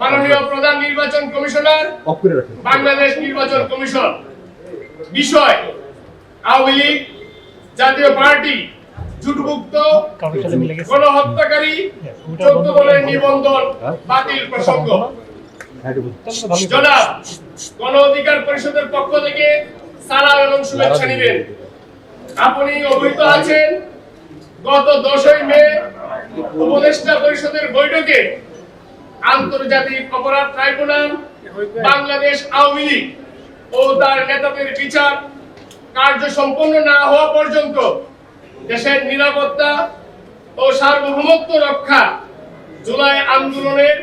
মাননীয় প্রধান নির্বাচন কমিশনার, বাংলাদেশ নির্বাচন কমিশন। বিষয়: আওয়ামী লীগ, জাতীয় পার্টি, জোটভুক্ত গণহত্যাকারী 14 দলের নিবন্ধন বাতিল প্রসঙ্গ। জনাব, গণ অধিকার পরিষদের পক্ষ থেকে সালাম এবং শুভেচ্ছা নিবেন। আপনি অবহিত আছেন, গত 10ই মে উপদেষ্টা পরিষদের বৈঠকে আন্তর্জাতিক অপরাধ ট্রাইব্যুনাল বাংলাদেশ আওয়ামী লীগ ও তার নেতাদের বিচার কার্য সম্পন্ন না হওয়া পর্যন্ত দেশের নিরাপত্তা ও সার্বভৌমত্ব রক্ষা, জুলাই আন্দোলনের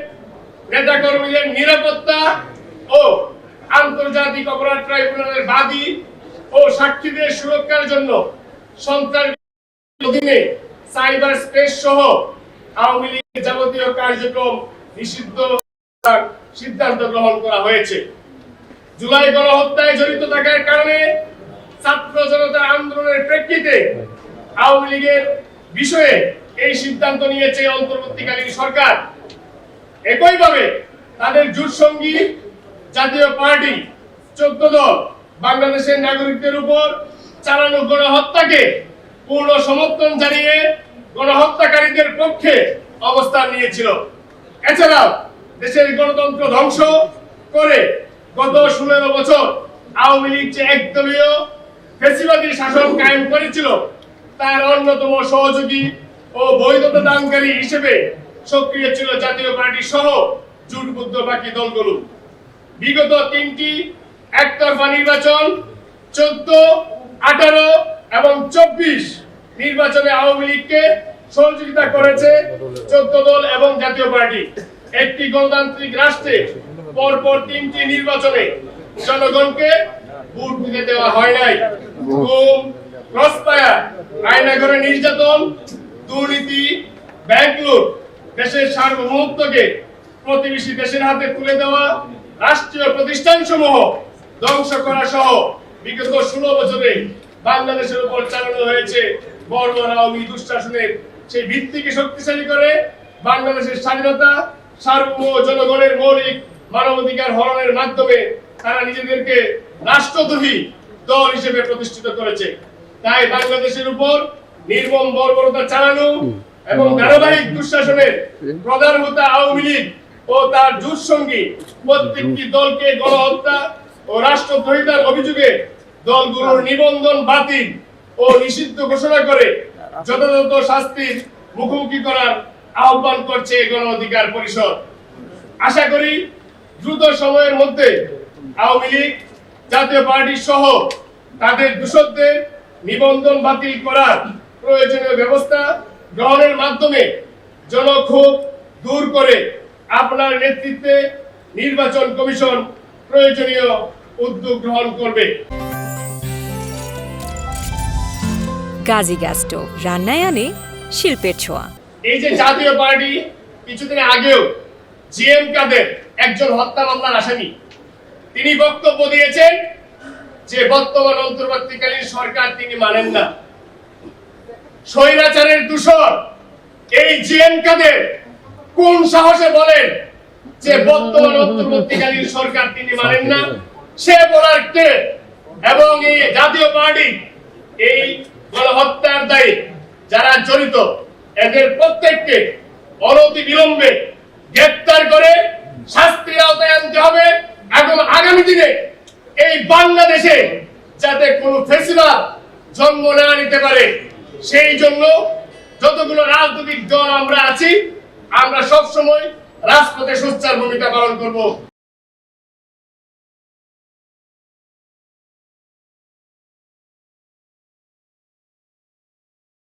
নেতাকর্মীদের নিরাপত্তা ও আন্তর্জাতিক অপরাধ ট্রাইব্যুনালের বাদী ও সাক্ষীদের সুরক্ষার জন্য সন্ত্রাসের অধীনে সাইবার স্পেস সহ আওয়ামী লীগের যাবতীয় কার্যক্রম নিষিদ্ধ করার সিদ্ধান্ত গ্রহণ করা হয়েছে। জুলাই গণহত্যায় জড়িত থাকার কারণে ছাত্র জনতার আন্দোলনের প্রেক্ষিতে আওয়ামী লীগের বিষয়ে এই সিদ্ধান্ত নিয়েছে অন্তর্বর্তীকালীন সরকার। একইভাবে তাদের জোট সঙ্গী জাতীয় পার্টি 14 দল বাংলাদেশের নাগরিকদের উপর চালানো গণহত্যাকে পূর্ণ সমর্থন জানিয়ে গণহত্যাকারীদের পক্ষে অবস্থান নিয়েছিল। এছাড়াও দেশের গণতন্ত্র ধ্বংস করে গত 16 বছর আওয়ামী লীগ যে একদলীয় ফ্যাসিবাদী শাসন কায়েম করেছিল, তার অন্যতম সহযোগী ও বৈধতা দানকারী হিসেবে সক্রিয় ছিল জাতীয় পার্টি সহ জোটবদ্ধ বাকি দলগুলো। বিগত 3টি একতরফা নির্বাচন 14, 18 এবং 24 নির্বাচনে আওয়ামী লীগকে সহযোগিতা করেছে 14 দল এবং জাতীয় পার্টি। একটি গণতান্ত্রিক রাষ্ট্রে পরপর 3টি নির্বাচনে জনগণকে ভোট দিতে দেওয়া হয় নাই। গুম, ক্রসফায়ার, আয়নাঘরে নির্যাতন, দুর্নীতি, ব্যাংক লুট, দেশের সার্বভৌমত্বকে প্রতিবেশী দেশের হাতে তুলে দেওয়া, রাষ্ট্রীয় প্রতিষ্ঠানসমূহ ধ্বংস করা সহ বিগত 16 বছরে বাংলাদেশের উপর চালানো হয়েছে বর্বর আওয়ামী দুঃশাসনের সেই ভিত্তিকে শক্তিশালী করে বাংলাদেশের স্বাধীনতা, সার্বভৌম জনগণের মৌলিক মানবাধিকার হরণের মাধ্যমে তারা নিজেদেরকে রাষ্ট্রদ্রোহী দল হিসেবে প্রতিষ্ঠিত করেছে। তাই বাংলাদেশের উপর নির্মম বর্বরতা চালানো এবং ধারাবাহিক দুঃশাসনের প্রধান হোতা আওয়ামী লীগ ও তার জোট সঙ্গী প্রত্যেকটি দলকে গণহত্যা ও রাষ্ট্রদ্রোহিতার অভিযোগে দলগুলোর নিবন্ধন বাতিল ও নিষিদ্ধ ঘোষণা করে যথাযথ শাস্তির মুখোমুখি করার আহ্বান করছে গণ অধিকার পরিষদ। আশা করি দ্রুত সময়ের মধ্যে আওয়ামী লীগ, জাতীয় পার্টি সহ তাদের দোষরদের নিবন্ধন বাতিল করার প্রয়োজনীয় ব্যবস্থা গ্রহণের মাধ্যমে জনক্ষোভ দূর করে আপনার নেতৃত্বে নির্বাচন কমিশন প্রয়োজনীয় উদ্যোগ গ্রহণ করবে। গাজী গ্যাস স্টোভ, রান্নায় আনে শিল্পের ছোঁয়া। এই যে জাতীয় পার্টি কিছুদিন আগেও জিএম কাদের, একজন হত্যা মামলার আসামি, তিনি বক্তব্য দিয়েছেন যে বর্তমান অন্তর্বর্তীকালীন সরকার তিনি মানেন না। স্বৈরাচারের দূষর এই জিএম কাদের কোন সাহসে বলেন যে বর্তমান অন্তর্বর্তীকালীন সরকার তিনি মানেন না? সে বলার কে? এবং এই জাতীয় পার্টি এই গণহত্যার দায়ে যারা জড়িত এদের প্রত্যেককে অনতি বিলম্বে গ্রেফতার করে শাস্তির আওতায় আনতে হবে এবং আগামী দিনে এই বাংলাদেশে যাতে কোনো ফ্যাসিবাদ জন্ম না নিতে পারে, সেই জন্য যতগুলো রাজনৈতিক দল আমরা আছি, আমরা সব সময় রাজপথে সোচ্চার ভূমিকা পালন করব।